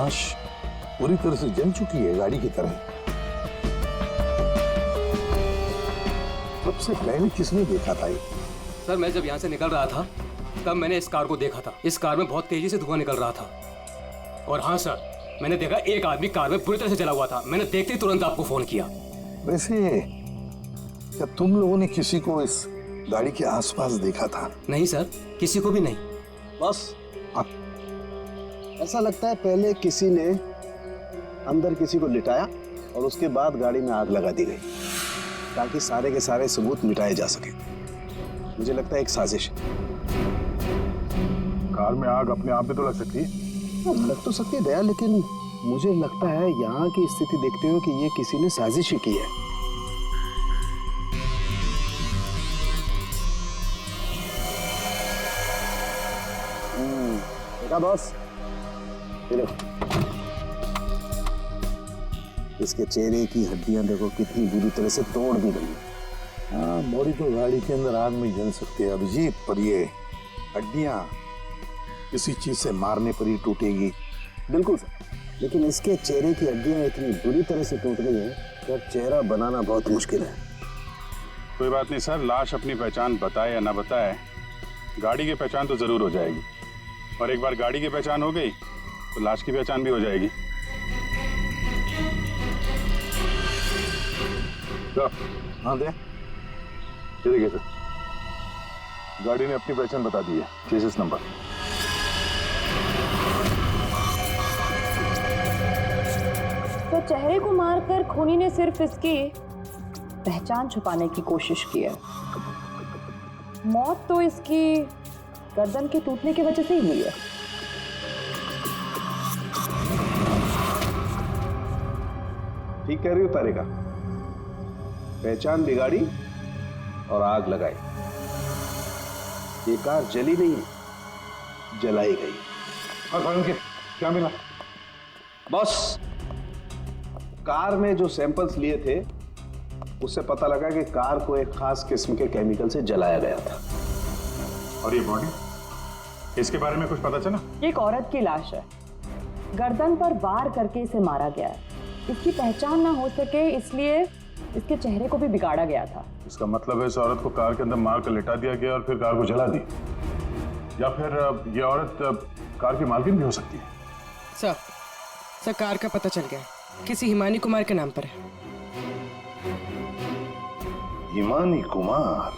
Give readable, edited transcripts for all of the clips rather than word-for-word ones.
लाश पूरी तरह से जल चुकी है, गाड़ी की तरह। सबसे पहले किसने देखा था ये? सर मैं जब यहाँ से निकल रहा था तब मैंने इस कार को देखा था। इस कार में बहुत तेजी से धुआं निकल रहा था। और हाँ सर, मैंने देखा एक आदमी कार में पूरी तरह से जला हुआ था। मैंने देखते ही तुरंत आपको फोन किया। वैसे क्या तुम लोगों ने किसी को इस गाड़ी के आसपास देखा था? नहीं सर, किसी को भी नहीं। बस ऐसा लगता है पहले किसी ने अंदर किसी को लिटाया और उसके बाद गाड़ी में आग लगा दी गई ताकि सारे के सारे सबूत मिटाए जा सके। मुझे लगता है एक साजिश है। कार में आग अपने आप में तो लग सकती है। लग तो सकती है दया, लेकिन मुझे लगता है यहाँ की स्थिति देखते हुए कि ये किसी ने साजिश ही की है। देखा बॉस, ये देखो इसके चेहरे की हड्डियां देखो कितनी बुरी तरह से तोड़ दी गई। हाँ, बॉडी तो गाड़ी के अंदर आग में जल सकती है अभिजीत, पर ये हड्डियां किसी चीज से मारने पर ही टूटेगी। बिल्कुल सर, लेकिन इसके चेहरे की हड्डियां इतनी बुरी तरह से टूट गई हैं कि अब चेहरा बनाना बहुत मुश्किल है। कोई बात नहीं सर, लाश अपनी पहचान बताए या ना बताए, गाड़ी की पहचान तो जरूर हो जाएगी। और एक बार गाड़ी की पहचान हो गई तो लाश की पहचान भी हो जाएगी। हाँ दे, ये देखिए सर, गाड़ी ने अपनी पहचान बता दी है, चेसिस नंबर। तो चेहरे को मारकर खूनी ने सिर्फ इसकी पहचान छुपाने की कोशिश की है। मौत तो इसकी गर्दन के टूटने की वजह से ही हुई है। ठीक कह रही हो तारिका, पहचान बिगाड़ी और आग लगाई। ये कार जली नहीं, जलाई गई। क्या मिला? बस कार में जो सैंपल्स लिए थे उससे पता लगा कि कार को एक खास किस्म के केमिकल से जलाया गया था। और ये बॉडी, इसके बारे में कुछ पता चला? एक औरत की लाश है, गर्दन पर वार करके इसे मारा गया है। इसकी पहचान ना हो सके इसलिए इसके चेहरे को भी बिगाड़ा गया था। इसका मतलब है इस औरत को कार के अंदर मार कर लिटा दिया गया और फिर कार को जला दी, या फिर ये औरत कार की मालकिन भी हो सकती है। सर कार का पता चल गया, किसी हिमानी कुमार के नाम पर है। हिमानी कुमार?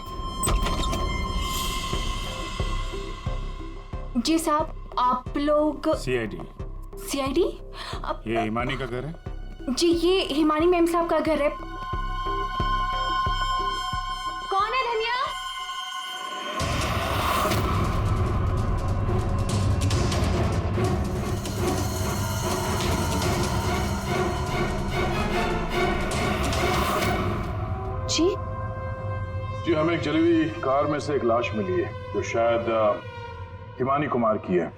जी साहब, आप लोग सीआईडी। सीआईडी? ये हिमानी का घर है? जी ये हिमानी मैम साहब का घर है। कौन है धनिया? जी जी, हमें एक जली हुई कार में से एक लाश मिली है जो शायद हिमानी कुमार की है।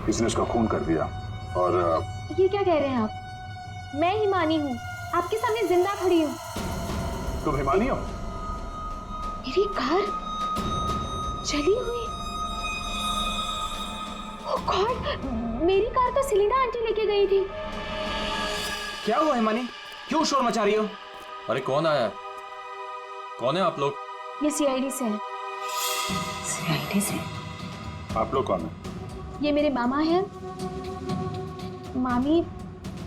किसी ने उसका खून कर दिया। और ये क्या कह रहे हैं आप? मैं हिमानी हूँ, आपके सामने जिंदा खड़ी हूँ। तुम हिमानी हो? मेरी कार जली हुई? ओह गॉड, मेरी कार तो सेलिना आंटी लेके गई थी। क्या हुआ हिमानी, क्यों शोर मचा रही हो? अरे कौन आया? कौन है आप लोग? ये सीआईडी से है। सीआईडी से? आप लोग कौन है? ये मेरे मामा हैं, मामी,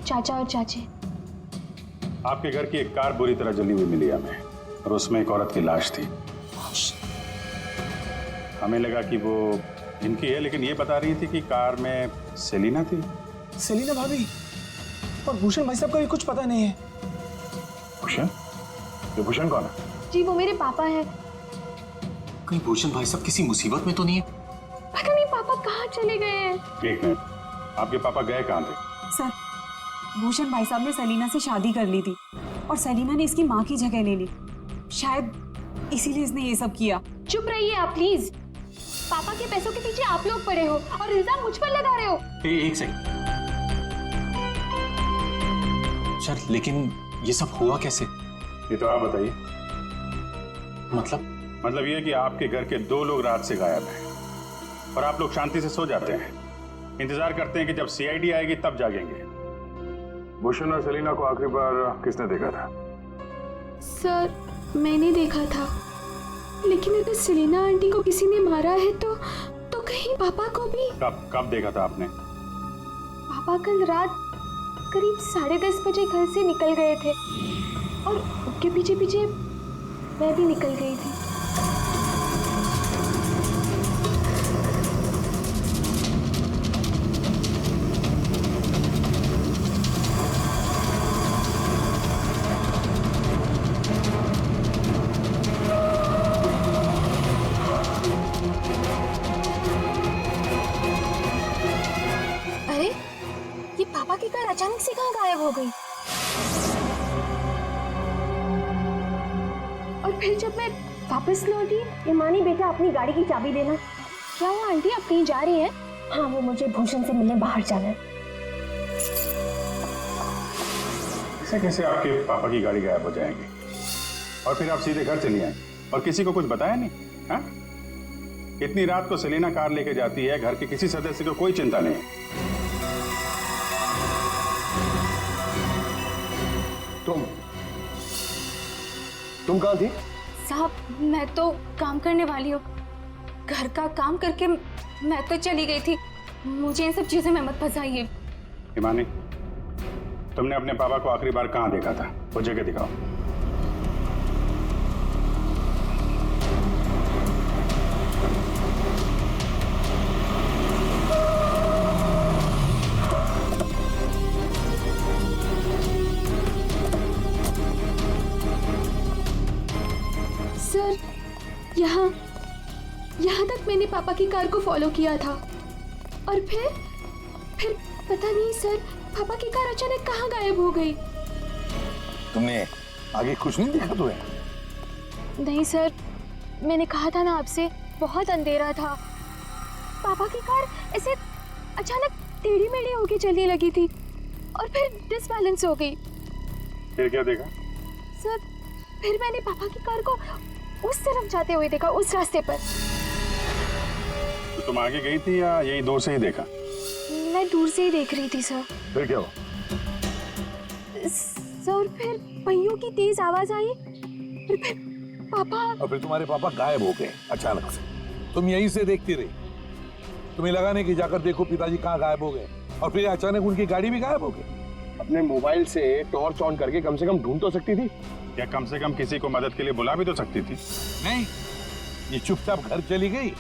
चाचा और चाची। आपके घर की एक कार बुरी तरह जली हुई मिली हमें और उसमें एक औरत की लाश थी। हमें लगा कि वो इनकी है, लेकिन ये बता रही थी कि कार में सेलिना थी। सेलिना भाभी और भूषण भाई साहब का भी कुछ पता नहीं है। भूषण? ये भूषण कौन है? जी वो मेरे पापा हैं। कहीं भूषण भाई साहब किसी मुसीबत में तो नहीं है? पता नहीं पापा कहाँ चले गए हैं। एक मिनट, आपके पापा गए कहाँ थे? सर, भूषण भाई साहब ने सेलिना से शादी कर ली थी और सेलिना ने इसकी माँ की जगह ले ली। शायद इसीलिए इसने ये सब किया। चुप रहिए आप प्लीज। पापा के पैसों के पीछे आप लोग पड़े हो और इल्जाम मुझ पर लगा रहे हो। एक सेकंड सर, लेकिन ये सब हुआ कैसे? ये तो आप बताइए। मतलब ये है कि आपके घर के 2 लोग रात से गायब हैं और आप लोग शांति से सो जाते हैं, इंतजार करते हैं कि जब सीआईडी आएगी तब जागेंगे। भूषण और सेलिना को आखिरी बार किसने देखा था? सर मैंने देखा था, लेकिन अगर सेलिना आंटी को किसी ने मारा है तो कहीं पापा को भी। कब देखा था आपने? पापा कल रात करीब 10:30 बजे घर से निकल गए थे और उनके पीछे पीछे मैं भी निकल गई थी। अरे ये पापा की कार अचानक से कहाँ गायब हो गई? और फिर जब मैं वापस लौटी, इमानी बेटा अपनी गाड़ी की चाबी देना। क्या हुआ आंटी, आप कहीं जा रही हैं? हाँ, वो मुझे भूषण से मिलने बाहर जाना है। कैसे कैसे आपके पापा की गाड़ी गायब हो जाएगी और फिर आप सीधे घर चली आए और किसी को कुछ बताया नहीं? हाँ, इतनी रात को सेलिना कार लेके जाती है, घर के किसी सदस्य को कोई चिंता नहीं। तुम कहाँ थी? साहब मैं तो काम करने वाली हूँ, घर का काम करके मैं तो चली गई थी। मुझे इन सब चीजों में मत फंसाइए। हिमानी, तुमने अपने पापा को आखिरी बार कहाँ देखा था? वो जगह दिखाओ। सर यहाँ तक मैंने पापा की कार को फॉलो किया था और फिर पता नहीं सर, पापा की कार अचानक कहाँ गायब हो गई। तुमने आगे कुछ नहीं देखा तुम्हें? नहीं सर, मैंने कहा था ना आपसे, बहुत अंधेरा था। पापा की कार ऐसे अचानक टेढ़ी मेढ़ी होके चलने लगी थी और फिर डिसबैलेंस हो गई। फिर क्या देखा? सर फिर मैंने पापा की कार को उस तरफ जाते हुए देखा, उस रास्ते पर। तो तुम आगे गई थी या यही दूर से ही देखा? मैं दूर से ही देख रही थी सर। फिर क्या हुआ? सर फिर पहियों की तेज आवाज आई, फिर पापा। और फिर तुम्हारे पापा गायब हो गए अचानक से। तुम यहीं से देखती रही, तुम्हें लगा नहीं कि जाकर देखो पिताजी कहाँ गायब हो गए, और फिर अचानक उनकी गाड़ी भी गायब हो गई। अपने मोबाइल से टॉर्च ऑन करके कम से कम ढूंढ तो सकती थी। या कम से कम किसी को मदद के लिए बुला भी तो सकती थी। नहीं, ये चुपचाप घर चली गई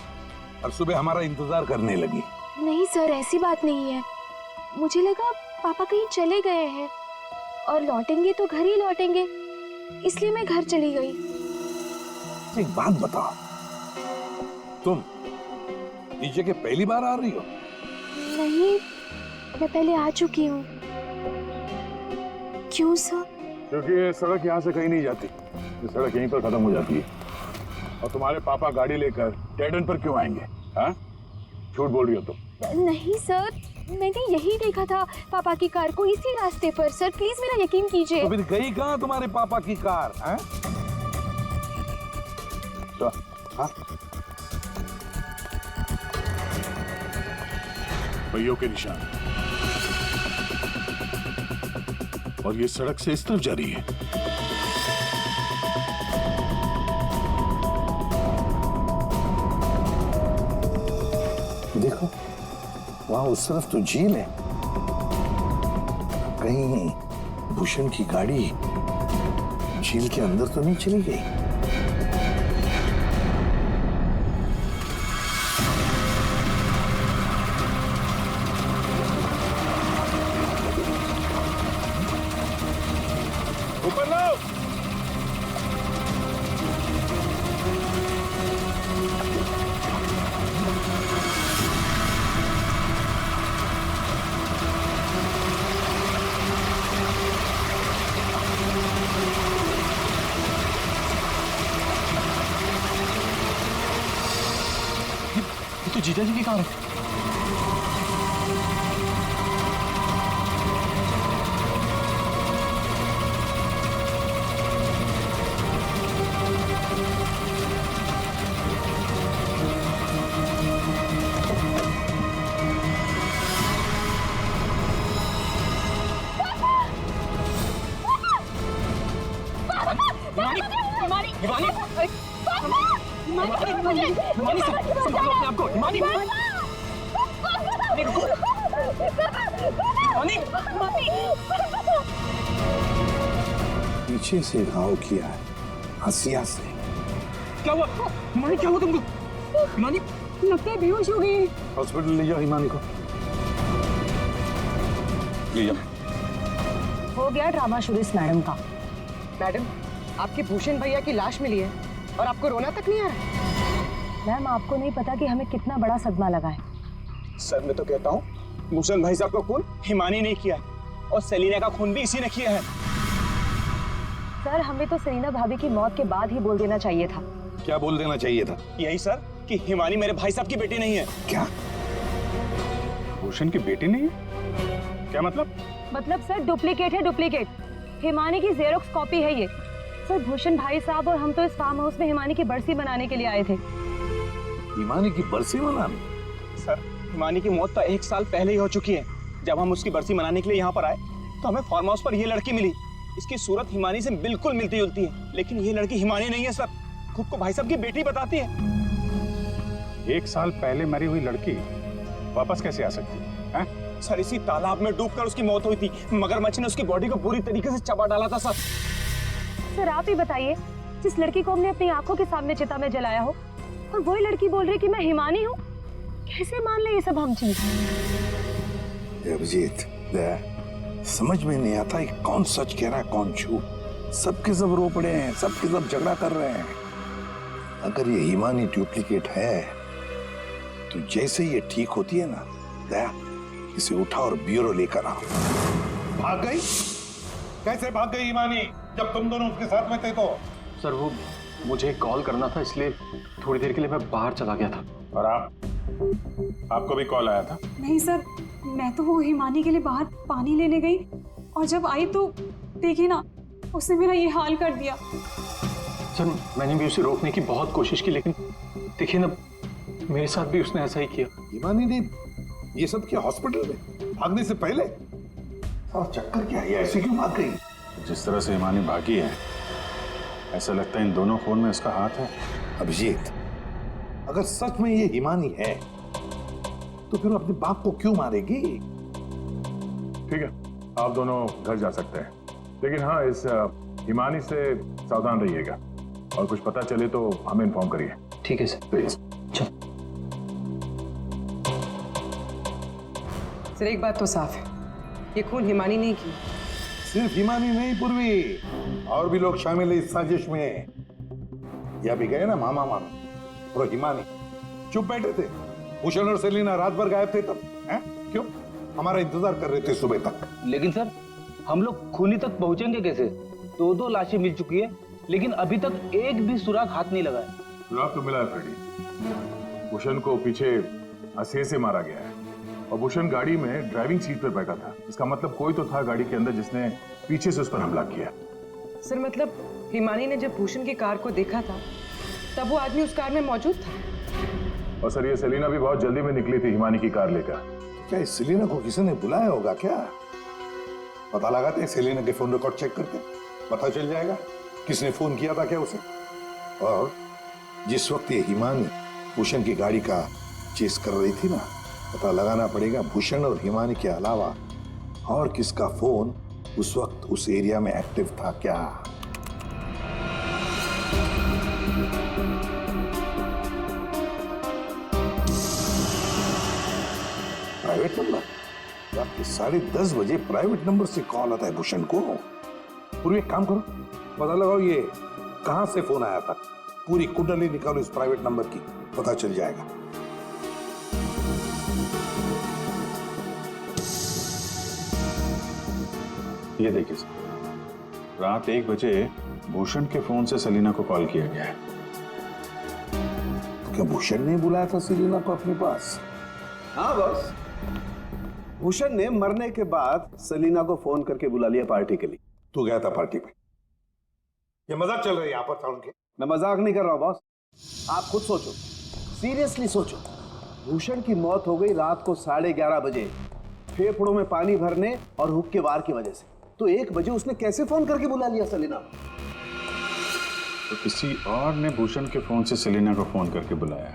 और सुबह हमारा इंतजार करने लगी। नहीं सर, ऐसी बात नहीं है। मुझे लगा पापा कहीं चले गए हैं और लौटेंगे तो घर ही लौटेंगे, इसलिए मैं घर चली गई। एक बात बताओ, तुम नीचे के पहली बार आ रही हो? नहीं, मैं पहले आ चुकी हूँ। क्यों सर? क्योंकि ये सड़क यहाँ से कहीं नहीं जाती, ये सड़क यहीं पर खत्म हो जाती है। और तुम्हारे पापा गाड़ी लेकर डेड एंड पर क्यों आएंगे? हाँ, झूठ बोल रही हो तुम। नहीं सर, मैंने यही देखा था पापा की कार को, इसी रास्ते पर। सर प्लीज मेरा यकीन कीजिए। तो फिर गई कहाँ तुम्हारे पापा की कार? तो, हाँ? पहियों के निशान, और ये सड़क से इस तरफ जा रही है। देखो, वहां उस तरफ तो झील है। कहीं भूषण की गाड़ी झील के अंदर तो नहीं चली गई? ऊपर लो। ये तो जीजा जी की कार है। हिमानी हिमानी हिमानी हिमानी संभालो अपने आप को। हिमानी पीछे से घाव किया है, हंसिया से। क्या हुआ हिमानी, क्या हुआ तुमको? हिमानी लगता है बेहोश हो गई। हॉस्पिटल ले जाओ हिमानी को, ले जाओ। हो गया ड्रामा शुरू इस मैडम का। मैडम, आपके भूषण भैया की लाश मिली है और आपको रोना तक नहीं आ रहा? मैम, आपको नहीं पता कि हमें कितना बड़ा सदमा लगा है। सर मैं तो कहता हूँ भूषण भाई साहब का खून हिमानी ने किया और सेलिना का खून भी इसी ने किया है। सर, हमें तो सेलिना भाभी की मौत के बाद ही बोल देना चाहिए था। क्या बोल देना चाहिए था? यही सर कि हिमानी मेरे भाई साहब की बेटी नहीं है। क्या? भूषण की बेटी नहीं है? क्या मतलब? मतलब सर, डुप्लीकेट है, डुप्लीकेट। हिमानी की जेरोक्स कॉपी है ये। सर, भूषण भाई साहब और हम तो इस फार्म हाउस में हिमानी की बरसी मनाने के लिए आए थे। हिमानी की बरसी मनाने? सर, हिमानी की मौत तो 1 साल पहले ही हो चुकी है। जब हम उसकी बरसी मनाने के लिए यहाँ पर आए तो हमें फार्म हाउस पर ये लड़की मिली। इसकी सूरत हिमानी से बिल्कुल मिलती जुलती है, लेकिन ये लड़की हिमानी नहीं है सर, खुद को भाई साहब की बेटी बताती है। 1 साल पहले मरी हुई लड़की वापस कैसे आ सकती है? सर, इसी तालाब में डूबकर उसकी मौत हुई थी। मगरमच्छ ने उसकी बॉडी को पूरी तरीके से चबा डाला था सर। सर, आप ही बताइए, जिस लड़की को हमने अपनी आंखों के सामने चिता में जलाया हो, और वही लड़की बोल रही कि मैं हिमानी हूँ। कैसे मान ले ये सब हम चीज? अभिजीत, समझ में नहीं आता कि कौन सच कह रहा है कौन झूठ। सबके सब रो पड़े हैं, सबके सब झगड़ा कर रहे हैं। अगर ये हिमानी डुप्लीकेट है तो जैसे ये ठीक होती है ना, दया इसे उठा और ब्यूरो लेकर आओ। भाग गई? कैसे भाग गई हिमानी जब तुम दोनों उसके साथ में थे तो? सर वो मुझे कॉल करना था, इसलिए थोड़ी देर के लिए मैं बाहर चला गया था। और आपको भी कॉल आया था? नहीं सर, मैं तो वो हिमानी के लिए बाहर पानी लेने गई और जब आई तो देखिए ना, उसने मेरा ये हाल कर दिया। सर मैंने भी उसे रोकने की बहुत कोशिश की, लेकिन देखिए ना, मेरे साथ भी उसने ऐसा ही किया। हिमानी ने ये सब किया हॉस्पिटल में भागने से पहले? और चक्कर क्या है, ऐसे क्यों भाग गई? जिस तरह से हिमानी भागी है, ऐसा लगता है इन दोनों खून में उसका हाथ है। अभिजीत, अगर सच में ये हिमानी है तो फिर अपने बाप को क्यों मारेगी? ठीक है, आप दोनों घर जा सकते हैं, लेकिन हाँ, इस हिमानी से सावधान रहिएगा और कुछ पता चले तो हमें इन्फॉर्म करिए। ठीक है सर। प्लीज। सर, एक बात तो साफ है, ये खून हिमानी नहीं की। सिर्फ हिमानी नहीं पूर्वी, और भी लोग शामिल है इस साजिश में। यह भी गए ना मामा मानो और हिमानी चुप बैठे थे। भूषण और सेलिना रात भर गायब थे तब, हैं? क्यों? हमारा इंतजार कर रहे थे सुबह तक। लेकिन सर, हम लोग खूनी तक पहुंचेंगे कैसे? 2 लाशें मिल चुकी है, लेकिन अभी तक एक भी सुराग हाथ नहीं लगा है। सुराग तो मिला है फ्रेडी। भूषण को पीछे असे से मारा गया है और भूषण गाड़ी में ड्राइविंग सीट पर बैठा था। इसका मतलब कोई तो था गाड़ी के अंदर जिसने पीछे से उस पर हमला किया। सर मतलब हिमानी ने जब भूषण की कार को देखा था तब वो आदमी उस कार में मौजूद था। और सर, ये सेलिना भी बहुत जल्दी में निकली थी हिमानी की कार लेकर। क्या इस सेलिना को किसी ने बुलाया होगा क्या? पता लगाते हैं, सेलिना के फोन रिकॉर्ड चेक करते, पता चल जाएगा किसने फोन किया था क्या उसे। और जिस वक्त ये हिमानी भूषण की गाड़ी का चेस कर रही थी ना, पता लगाना पड़ेगा भूषण और हिमानी के अलावा और किसका फोन उस वक्त उस एरिया में एक्टिव था क्या। Private number? रात के 10:30 बजे प्राइवेट नंबर से कॉल आता है भूषण को। पूरी एक काम करो, पता लगाओ ये कहां से फोन आया था। पूरी कुंडली निकालो इस प्राइवेट नंबर की, पता चल जाएगा। ये देखिए सर, रात 1 बजे भूषण के फोन से सेलिना को कॉल किया गया है। तो क्या भूषण ने बुलाया था सेलिना को अपने पास? हाँ बॉस, भूषण ने मरने के बाद सेलिना को फोन करके बुला लिया पार्टी के लिए। तू गया था पार्टी में? ये मजाक चल रही है यहाँ पर साउंड के? मैं मजाक नहीं कर रहा हूँ बॉस, आप खुद सोचो, सीरियसली सोचो। भूषण की मौत हो गई रात को 11:30 बजे, फेफड़ों में पानी भरने और हुक्के वार की वजह से। तो 1 बजे उसने कैसे फोन करके बुला लिया सेलिना? तो किसी और ने भूषण के फोन से सेलिना को फोन करके बुलाया।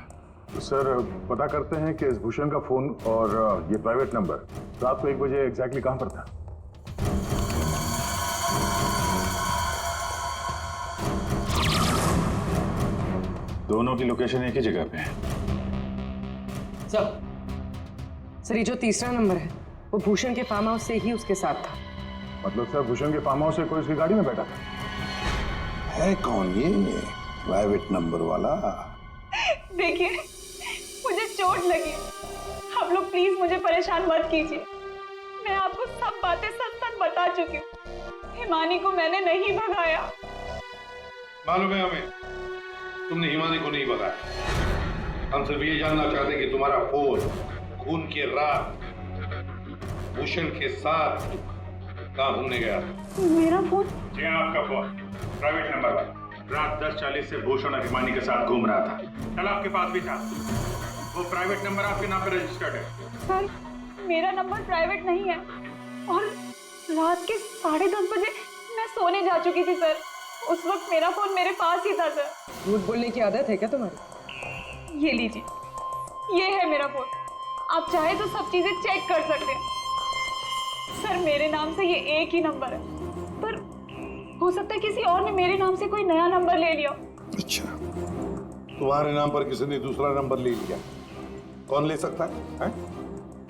तो सर पता करते हैं कि इस भूषण का फोन और ये प्राइवेट नंबर रात को 1 बजे एग्जैक्टली कहां पर था? दोनों की लोकेशन एक ही जगह पे है। सर ये जो तीसरा नंबर है वो भूषण के फार्म हाउस से ही उसके साथ था। मतलब सर भूषण के फार्म हाउस से कोई उसकी गाड़ी में बैठा था? है कौन ये प्राइवेट नंबर वाला? देखिए मुझे चोट लगी, आप लोग प्लीज मुझे परेशान मत कीजिए। मैं आपको सब बातें सच सच बता चुकी हूँ। हिमानी को मैंने नहीं भगाया। मालूम है हमें तुमने हिमानी को नहीं भगाया। हम सिर्फ ये जानना चाहते कि तुम्हारा फोन खून की रात भूषण के साथ कहाँ घूमने गया? मेरा फोन? जी आपका फोन प्राइवेट नंबर पर रात 10:40 से भूषण और हिमानी के साथ घूम रहा था। कल आपके पास भी था। वो प्राइवेट नंबर आपके नाम पर रजिस्टर्ड है। सर मेरा नंबर प्राइवेट नहीं है और रात के 10:30 बजे मैं सोने जा चुकी थी सर। उस वक्त मेरा फोन मेरे पास ही था सर। झूठ बोलने की आदत है क्या तुम्हारी? ये लीजिए, ये है मेरा फोन। आप चाहे तो सब चीजें चेक कर सकते हैं। सर मेरे नाम से ये एक ही नंबर है, पर हो सकता है किसी और ने मेरे नाम से कोई नया नंबर ले लिया। अच्छा, तुम्हारे नाम पर किसी ने दूसरा नंबर ले लिया? कौन ले सकता है?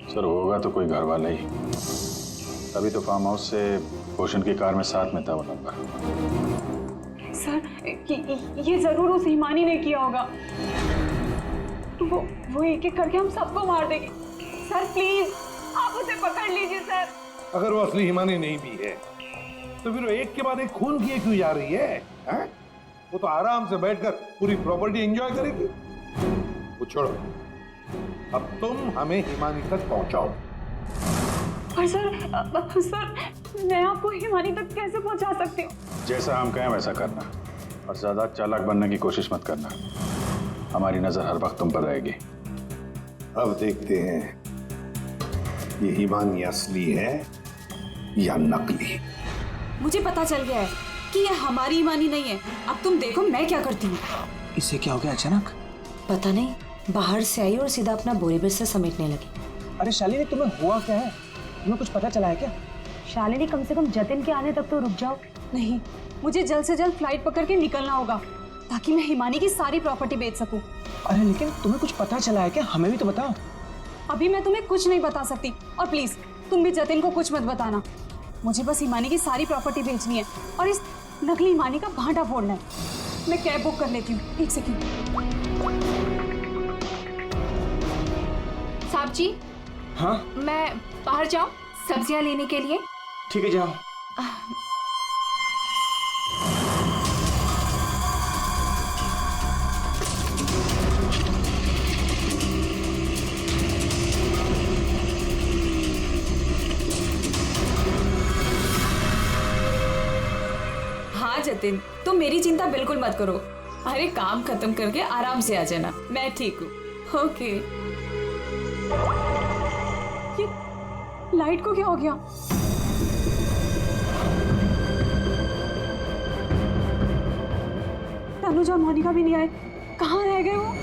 सर होगा तो कोई घर वाला ही। तभी तो फार्म हाउस से भूषण की कार में साथ में था वो नंबर। सर ये जरूर उस हिमानी ने किया होगा। वो एक एक करके हम सबको मार देगी। सर प्लीज आप उसे पकड़ लीजिए सर। अगर वो असली हिमानी नहीं भी है तो फिर वो एक के बाद एक खून किए क्यों जा रही है? वो तो आराम से बैठकर पूरी प्रॉपर्टी एंजॉय करेगी। वो छोड़ो, अब तुम हमें हिमानी तक पहुंचाओ। पर सर मैं आपको हिमानी तक कैसे पहुंचा सकती हूँ? जैसा हम कहें वैसा करना और ज्यादा चालाक बनने की कोशिश मत करना। हमारी नजर हर वक्त तुम पर रहेगी। अब देखते हैं ये हिमानी असली है या नकली। मुझे पता चल गया है कि ये हमारी हिमानी नहीं है। अब तुम देखो मैं क्या करती हूँ। इससे क्या हो गया अचानक? पता नहीं, बाहर से आई और सीधा अपना बोरी बिस्तर समेटने लगी। अरे शालिनी तुम्हें हुआ क्या है? तुम्हें कुछ पता चला है क्या? शालिनी कम से कम जतिन के आने तक तो रुक जाओ। नहीं, मुझे जल्द से जल्द फ्लाइट पकड़ के निकलना होगा ताकि मैं हिमानी की सारी प्रॉपर्टी बेच सकूं। अरे लेकिन तुम्हें कुछ पता चला है क्या? हमें भी तो बताओ। अभी मैं तुम्हें कुछ नहीं बता सकती और प्लीज तुम भी जतिन को कुछ मत बताना। मुझे बस हिमानी की सारी प्रॉपर्टी बेचनी है और इस नकली हिमानी का भांटा फोड़ना है। मैं कैब बुक कर लेती हूँ, 1 सेकंड। साहब जी। हाँ मैं बाहर जाऊं सब्जियां लेने के लिए? ठीक है जाओ। हाँ जतिन, तुम मेरी चिंता बिल्कुल मत करो। अरे काम खत्म करके आराम से आ जाना, मैं ठीक हूँ। ओके। ये लाइट को क्या हो गया? तनुजा और मोनिका भी नहीं आए, कहाँ रह गए वो?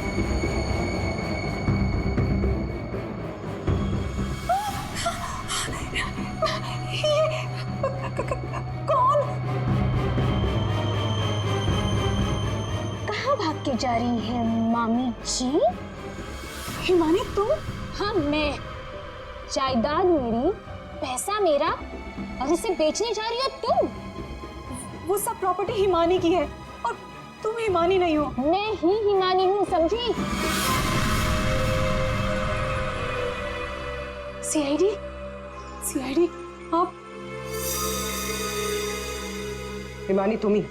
कौन? कहाँ भाग के जा रही है मामी जी? हिमानी तुम? हाँ मैं। जायदाद मेरी, पैसा मेरा और इसे बेचने जा रही हो तुम? वो सब प्रॉपर्टी हिमानी की है और तुम हिमानी नहीं हो। मैं ही हिमानी हूँ, समझी? सीआईडी आप? हिमानी तुम ही।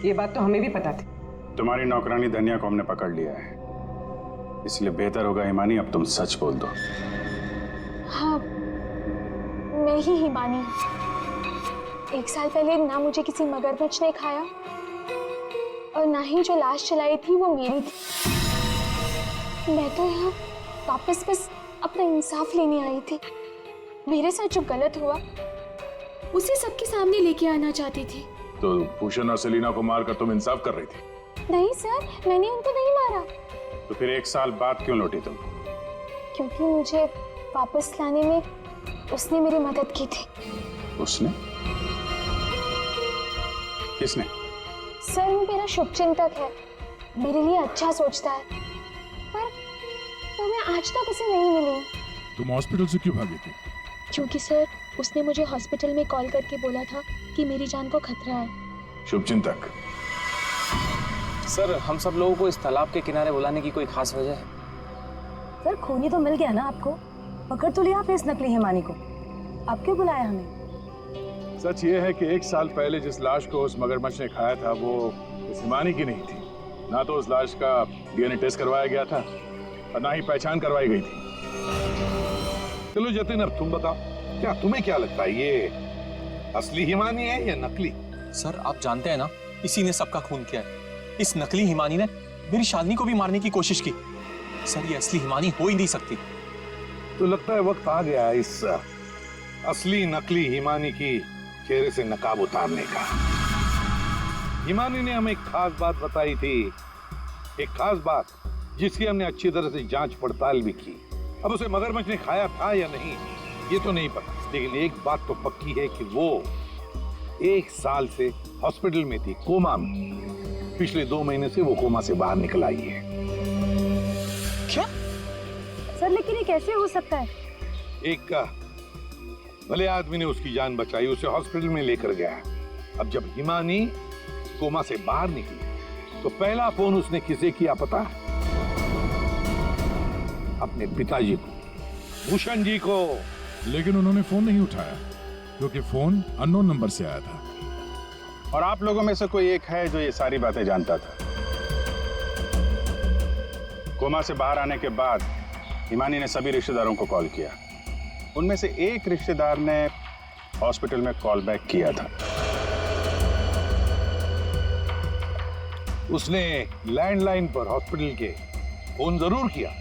ये बात तो हमें भी पता थी। तुम्हारी नौकरानी धनिया को हमने पकड़ लिया है, इसलिए बेहतर होगा हिमानी अब तुम सच बोल दो। हाँ मैं ही हिमानी हूँ। 1 साल पहले ना मुझे किसी मगरमच्छ ने खाया और ना ही जो लाश चलाई थी वो मेरी थी। मैं तो यहाँ वापस बस अपना इंसाफ लेने आई थी। मेरे साथ जो गलत हुआ उसे सबके सामने लेके आना चाहती थी। तो भूषण और सेलिना को मारकर तुम इंसाफ कर रही थी? नहीं सर, मैंने उनको नहीं मारा। तो फिर 1 साल बाद क्यों लौटी तुम? क्योंकि मुझे वापस लाने में उसने मेरी मदद की थी। उसने? किसने? सर वो मेरा शुभचिंतक है, मेरे लिए अच्छा सोचता है, पर मैं आज तक उसे नहीं मिली। तुम हॉस्पिटल से क्यों भागी थी? क्योंकि सर उसने मुझे हॉस्पिटल में कॉल करके बोला था कि मेरी जान को खतरा है। शुभचिंतक। सर हम सब लोगों को इस तालाब के किनारे बुलाने की कोई खास वजह है? सर खूनी तो मिल गया ना आपको, पकड़ तो लिया आपने इस नकली हिमानी को, अब क्यों बुलाया हमें? सच ये है कि 1 साल पहले जिस लाश को उस मगरमच्छ ने खाया था वो इस हिमानी की नहीं थी। ना तो उस लाश का डीएनए टेस्ट करवाया गया था और ना ही पहचान करवाई गई थी। चलो जतिन, अब तुम बताओ, क्या तुम्हें क्या लगता है, ये असली हिमानी है या नकली? सर आप जानते हैं ना, इसी ने सबका खून किया है। इस नकली हिमानी ने मेरी शालिनी को भी मारने की कोशिश की। सर ये असली हिमानी हो ही नहीं सकती। तो लगता है वक्त आ गया इस असली नकली हिमानी की चेहरे से नकाब उतारने का। हिमानी ने हमें एक खास बात बताई थी, एक खास बात जिसकी हमने अच्छी तरह से जांच पड़ताल भी की। अब उसे मगरमच्छ ने खाया था या नहीं ये तो नहीं पता, लेकिन एक बात तो पक्की है कि वो 1 साल से हॉस्पिटल में थी, कोमा में। पिछले 2 महीने से वो कोमा से बाहर निकल आई है। क्या? सर लेकिन ये कैसे हो सकता है? एक भले आदमी ने उसकी जान बचाई, उसे हॉस्पिटल में लेकर गया। अब जब हिमानी कोमा से बाहर निकली तो पहला फोन उसने किसे किया पता है? अपने पिताजी को, भूषण जी को। लेकिन उन्होंने फोन नहीं उठाया क्योंकि फोन अननोन नंबर से आया था। और आप लोगों में से कोई एक है जो ये सारी बातें जानता था। कोमा से बाहर आने के बाद हिमानी ने सभी रिश्तेदारों को कॉल किया। उनमें से एक रिश्तेदार ने हॉस्पिटल में कॉल बैक किया था। उसने लैंडलाइन पर हॉस्पिटल के फोन जरूर किया,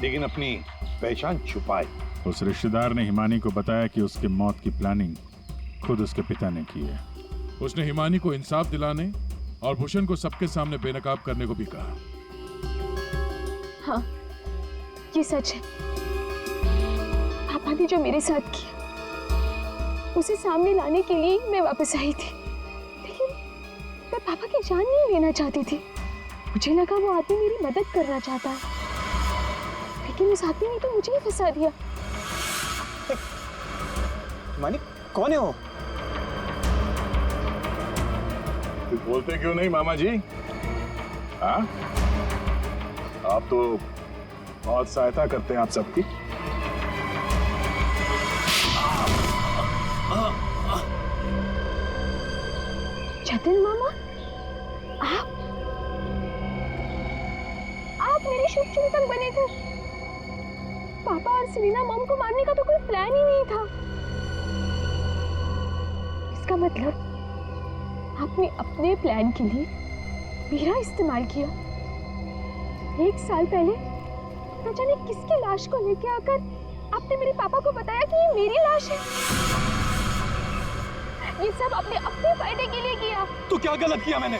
लेकिन अपनी पहचान छुपाई। उस रिश्तेदार ने हिमानी को बताया कि उसके मौत की प्लानिंग खुद उसके पिता ने की है। उसने हिमानी को इंसाफ दिलाने और भूषण को सबके सामने बेनकाब करने को भी कहा। हाँ ये सच है। पापा ने जो मेरे साथ किया उसे सामने लाने के लिए मैं वापस आई थी, लेकिन मैं पापा की जान नहीं लेना चाहती थी। मुझे लगा वो आदमी मेरी मदद करना चाहता है, लेकिन उस आदमी ने तो मुझे ही फंसा दिया। मानी कौन है वो? बोलते क्यों नहीं मामा जी? हाँ, आप तो बहुत सहायता करते हैं आप सबकी। जतिन मामा, आप मेरे शुभचिंतक बने थे। पापा और सेलिना मॉम को मारने का तो कोई प्लान ही नहीं था। इसका मतलब आपने अपने प्लान के लिए मेरा इस्तेमाल किया। 1 साल पहले न जाने किसकी लाश को लेके आकर आपने मेरे पापा को बताया कि ये मेरी लाश है। ये सब आपने अपने फायदे के लिए किया। तो क्या गलत किया मैंने?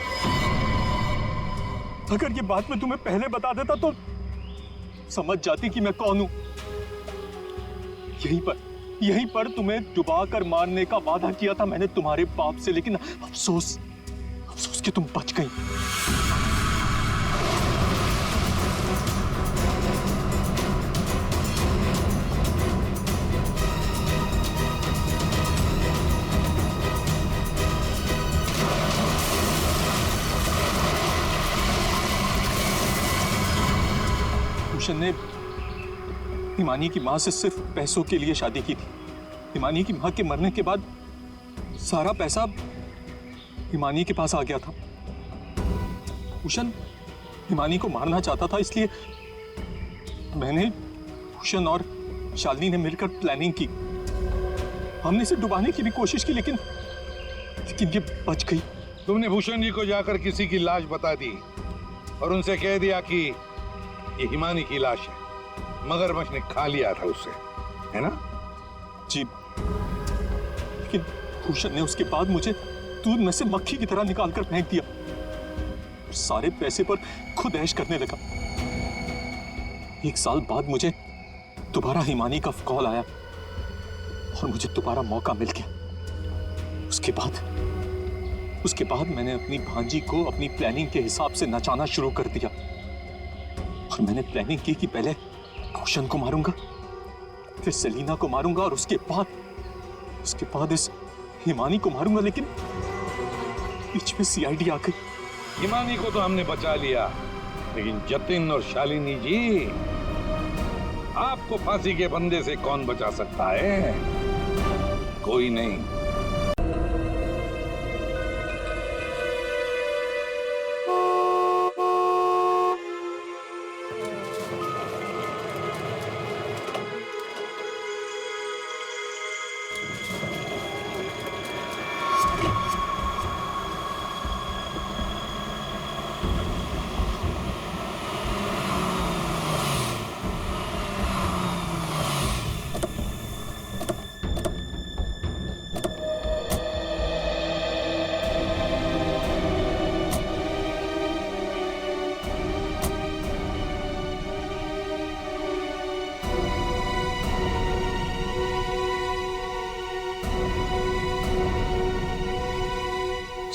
अगर ये बात मैं तुम्हें पहले बता देता तो समझ जाती कि मैं कौन हूं। यहीं पर तुम्हें डुबा कर मारने का वादा किया था मैंने तुम्हारे बाप से, लेकिन अफसोस कि तुम बच गई। भूषण ने हिमानी की मां से सिर्फ पैसों के लिए शादी की थी। हिमानी की मां के मरने के बाद सारा पैसा हिमानी के पास आ गया था। भूषण हिमानी को मारना चाहता था, इसलिए मैंने, भूषण और शालिनी ने मिलकर प्लानिंग की। हमने इसे डुबाने की भी कोशिश की, लेकिन ये बच गई। तुमने भूषण जी को जाकर किसी की लाश बता दी और उनसे कह दिया कि ये हिमानी की लाश है, मगरमच्छ ने खा लिया था उसे, है ना? जी, लेकिन भूषण ने उसके बाद मुझे दूध में से मक्खी की तरह निकाल कर फेंक दिया। सारे पैसे पर खुद ऐश करने लगा। 1 साल बाद मुझे दोबारा हिमानी का कॉल आया और मुझे दोबारा मौका मिल गया। उसके बाद मैंने अपनी भांजी को अपनी प्लानिंग के हिसाब से नचाना शुरू कर दिया। और मैंने प्लानिंग की कि पहले भूषण को मारूंगा, फिर सेलिना को मारूंगा और उसके बाद इस हिमानी को मारूंगा। लेकिन बीच में सीआईडी आ गई। हिमानी को तो हमने बचा लिया, लेकिन जतिन और शालिनी जी, आपको फांसी के फंदे से कौन बचा सकता है? कोई नहीं।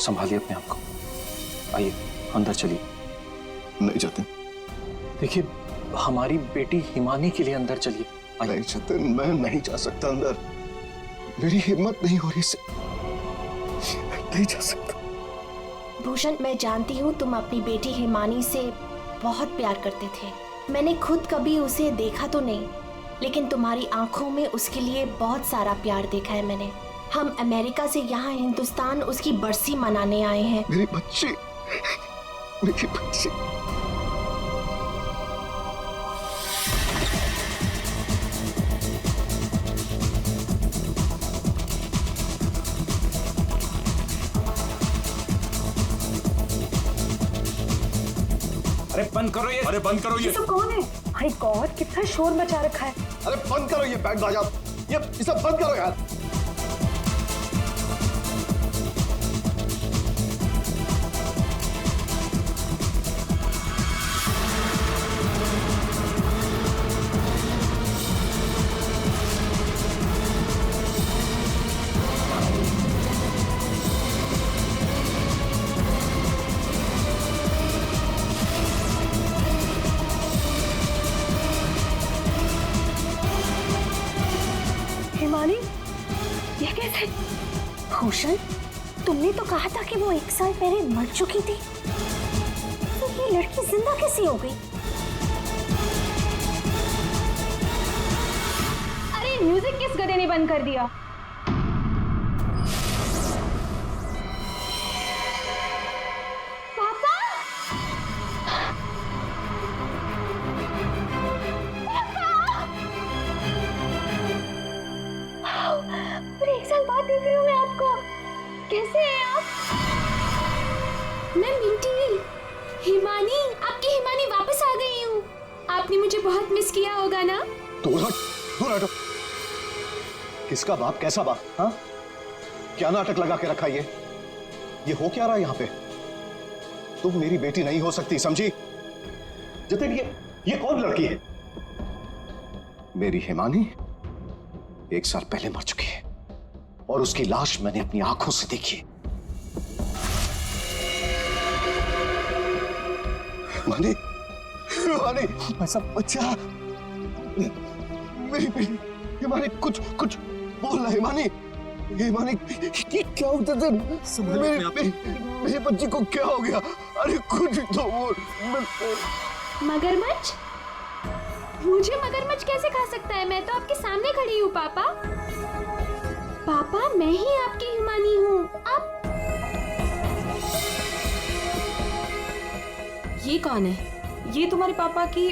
संभालिए अपने आप को। आइए अंदर चलिए। नहीं जतिन। देखिए, हमारी बेटी हिमानी के लिए अंदर चलिए। नहीं जतिन, मैं नहीं जा सकता अंदर। मेरी हिम्मत नहीं हो रही से नहीं जा सकता। भूषण, मैं जानती हूँ तुम अपनी बेटी हिमानी से बहुत प्यार करते थे। मैंने खुद कभी उसे देखा तो नहीं, लेकिन तुम्हारी आंखों में उसके लिए बहुत सारा प्यार देखा है मैंने। हम अमेरिका से यहाँ हिंदुस्तान उसकी बरसी मनाने आए हैं। मेरी बच्ची, मेरी बच्ची। अरे बंद करो ये! अरे बंद करो ये! तो कौन है? माय गॉड, कितना शोर मचा रखा है। अरे बंद करो ये बैंड बाजा, ये सब बंद करो यार। हिमानी, ये कैसे? भूषण, तुमने तो कहा था कि वो 1 साल पहले मर चुकी थी, तो ये लड़की जिंदा कैसी हो गई? अरे म्यूजिक किस गधे ने बंद कर दिया? पापा! पूरे 1 साल बाद देख रही हूँ मैं आपको। कैसे हैं आप? मैं मिंटी, हिमानी, आपकी हिमानी वापस आ गई हूँ। आपने मुझे बहुत मिस किया होगा ना? दूर हट, दूर हटो। किसका बाप, कैसा बाप? हाँ, क्या नाटक लगा के रखा ये हो क्या रहा है यहाँ पे? तुम मेरी बेटी नहीं हो सकती, समझी? जतिन, ये कौन लड़की है? मेरी हिमानी 1 साल पहले मर चुकी है और उसकी लाश मैंने अपनी आंखों से देखी। हिमानी, हिमानी, ऐसा बच्चा, मेरी बेटी हिमानी, कुछ बोलना हिमानी। हिमानी, क्या होता था? मेरी बच्ची को क्या हो गया? अरे कुछ तो बोल। मगरमच्छ? मुझे मगरमच्छ कैसे खा सकता है? मैं तो आपके सामने खड़ी हूँ पापा। पापा, मैं ही आपकी हिमानी हूँ। आप ये कौन है? ये तुम्हारे पापा की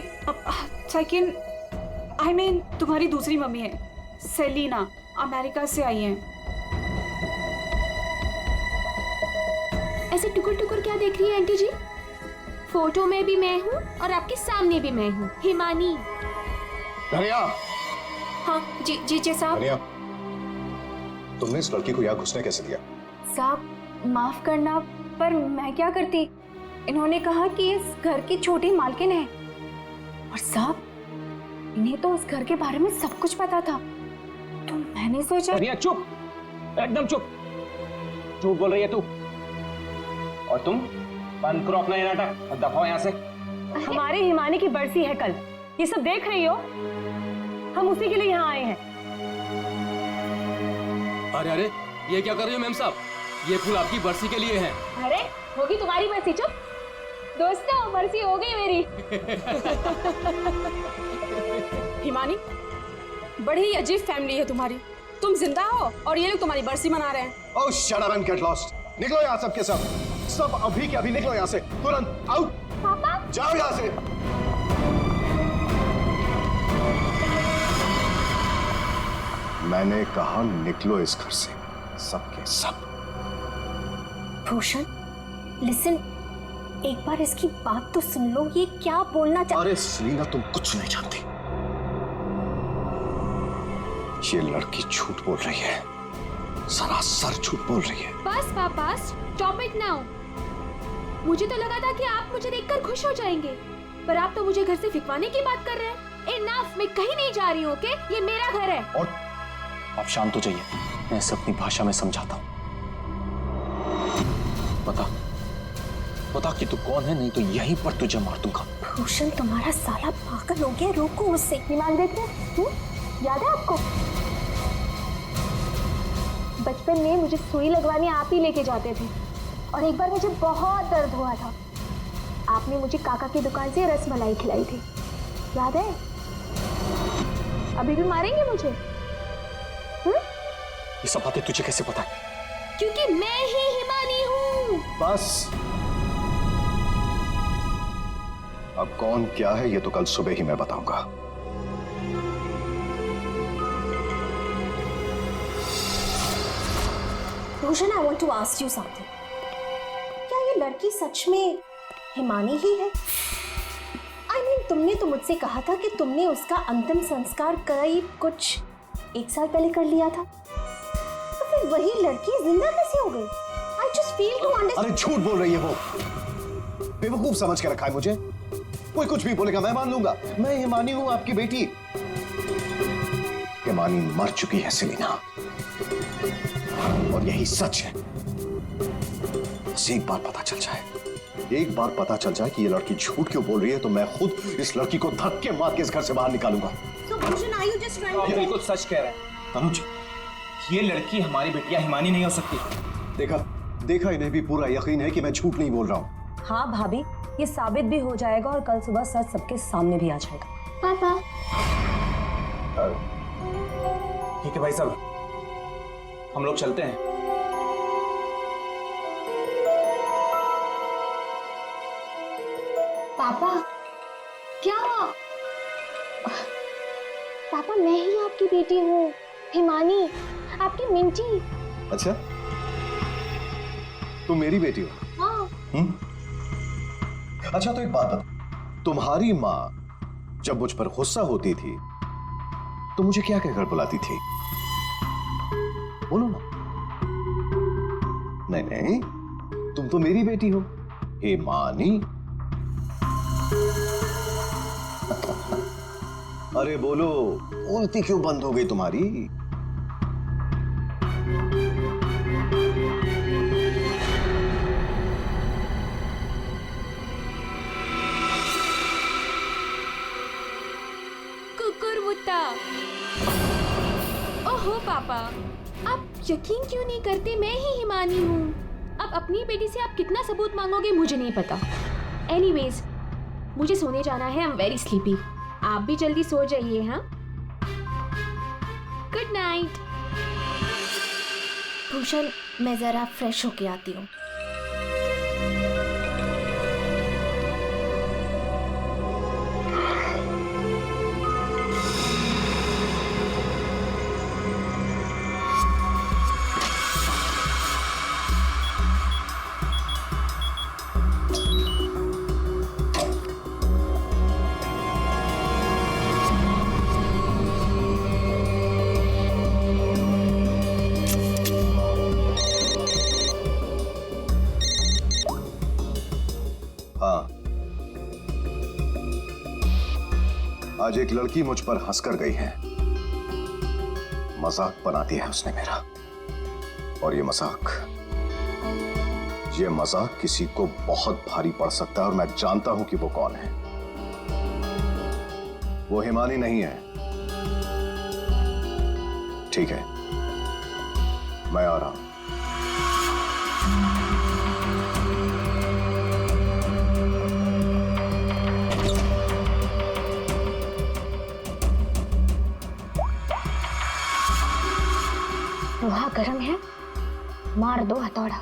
सेकंड, आई मीन तुम्हारी दूसरी मम्मी है, सेलिना, अमेरिका से आई हैं। ऐसे टुकुर टुकुर क्या देख रही है आंटी जी? फोटो में भी मैं हूँ और आपके सामने भी मैं हूँ, हिमानी। धनिया। हाँ जी साहब। धनिया, तुमने इस लड़की को यहाँ घुसने कैसे दिया? साहब, माफ करना, पर मैं क्या करती? इन्होंने कहा कि इस घर की छोटी मालकिन है और साहब, इन्हें तो उस घर के बारे में सब कुछ पता था, तो मैंने सोचा। रिया चुप, एकदम चुप। झूठ बोल रही है तू। और तुम बंद करो अपना ये नाटक और दफाओ यहाँ से। हमारे हिमानी की बरसी है कल, ये सब देख रही हो? हम उसी के लिए यहाँ आए हैं। अरे अरे, ये क्या कर रही हो मैम साहब? ये फूल आपकी बरसी के लिए है। अरे होगी तुम्हारी बरसी, चुप। दोस्तों, बरसी हो गई मेरी। हिमानी, बड़ी ही अजीब फैमिली है तुम्हारी। तुम जिंदा हो और ये लोग तुम्हारी बरसी मना रहे हैं। Oh shut up and get lost. निकलो यहाँ सब के सब। सब अभी के अभी निकलो यहाँ से, तुरंत आउट। पापा जाओ यहाँ से। मैंने कहा निकलो इस घर से, सब के सब। भूषण, लिसन, एक बार इसकी बात तो सुन लो। ये क्या बोलना चाह... अरे सेलिना, तुम कुछ नहीं जानती। ये लड़की झूठ बोल रही है, सरासर झूठ बोल रही है। बस पापा, स्टॉप इट नाउ। मुझे तो लगा था कि आप मुझे देखकर खुश हो जाएंगे, पर आप तो मुझे घर से फिकवाने की बात कर रहे हैं। इनफ, मैं कहीं नहीं जा रही हूँ, ओके? ये मेरा घर है। और आप शांत हो जाइए, मैं इसे अपनी भाषा में समझाता हूँ। बता कि तू कौन है, नहीं तो यहीं पर तुझे मार दूंगा। भूषण, तुम्हारा साला पागल हो गया, रोको उससे। ईमान देते, याद है आपको? बचपन में मुझे सुई लगवाने आप ही लेके जाते थे, और एक बार मुझे बहुत दर्द हुआ था। आपने मुझे काका की दुकान से रसमलाई खिलाई थी, याद है? अभी भी मारेंगे मुझे? ये सब बातें तुझे कैसे पता है? क्योंकि मैं ही हिमानी हूँ। बस, अब कौन क्या है ये तो कल सुबह ही मैं बताऊंगा। Bhushan, I want to ask you something. क्या ये लड़की सच में हिमानी ही है? I mean, तुमने तो मुझसे कहा था कि तुमने उसका अंतिम संस्कार करीब कुछ 1 साल पहले कर लिया था, तो फिर वही लड़की जिंदा कैसे हो गई? I just fail to understand। अरे झूठ बोल रही है वो, बेवकूफ समझ के रखा है मुझे। कोई कुछ भी बोलेगा मैं मान लूंगा। मैं हिमानी हूं, आपकी बेटी। हिमानी मर चुकी है सेलिना, और यही सच है। बस एक बार पता चल जाए कि ये लड़की झूठ क्यों बोल रही है, तो मैं खुद इस लड़की को धक्के मार के इस घर से बाहर निकालूंगा। So, Bhushan, are you just trying to... बिल्कुल सच कह रहा है तनुज। ये लड़की हमारी बेटिया हिमानी नहीं हो सकती। देखा इन्हें भी पूरा यकीन है कि मैं झूठ नहीं बोल रहा हूँ। हाँ भाभी, ये साबित भी हो जाएगा और कल सुबह सच सबके सामने भी आ जाएगा। पापा, ठीक है भाई साहब, हम लोग चलते हैं। पापा, क्या? पापा, मैं ही आपकी बेटी हूँ, हिमानी, आपकी मिंटी। अच्छा, तुम मेरी बेटी हो? हाँ। अच्छा, तो एक बात बता, तुम्हारी माँ जब मुझ पर गुस्सा होती थी तो मुझे क्या कहकर बुलाती थी? बोलो ना। नहीं, तुम तो मेरी बेटी हो, हिमानी। अरे बोलो, बोलती क्यों बंद हो गई तुम्हारी? कुकुरमुत्ता। ओहो पापा, आप यकीन क्यों नहीं करते मैं ही हिमानी हूँ? अब अपनी बेटी से आप कितना सबूत मांगोगे मुझे नहीं पता। एनीवेज, मुझे सोने जाना है, आई एम वेरी स्लीपी। आप भी जल्दी सो जाइए। हाँ, गुड नाइट। भूषण, मैं जरा फ्रेश होके आती हूँ। हाँ, आज एक लड़की मुझ पर हंसकर गई है। मजाक बना दिया है उसने मेरा, और ये मजाक किसी को बहुत भारी पड़ सकता है, और मैं जानता हूं कि वो कौन है। वो हिमानी नहीं है। ठीक है, मैं आ रहा हूं। लोहा गर्म है, मार दो हथौड़ा।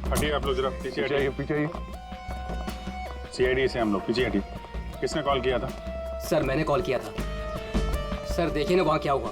हटिए आप लोग, जरा पीछे हटिए। पीछे आइए। सीआईडी से हम लोग पीछे हटिए। किसने कॉल किया था? सर मैंने कॉल किया था। सर देखिए ना वहाँ क्या हुआ।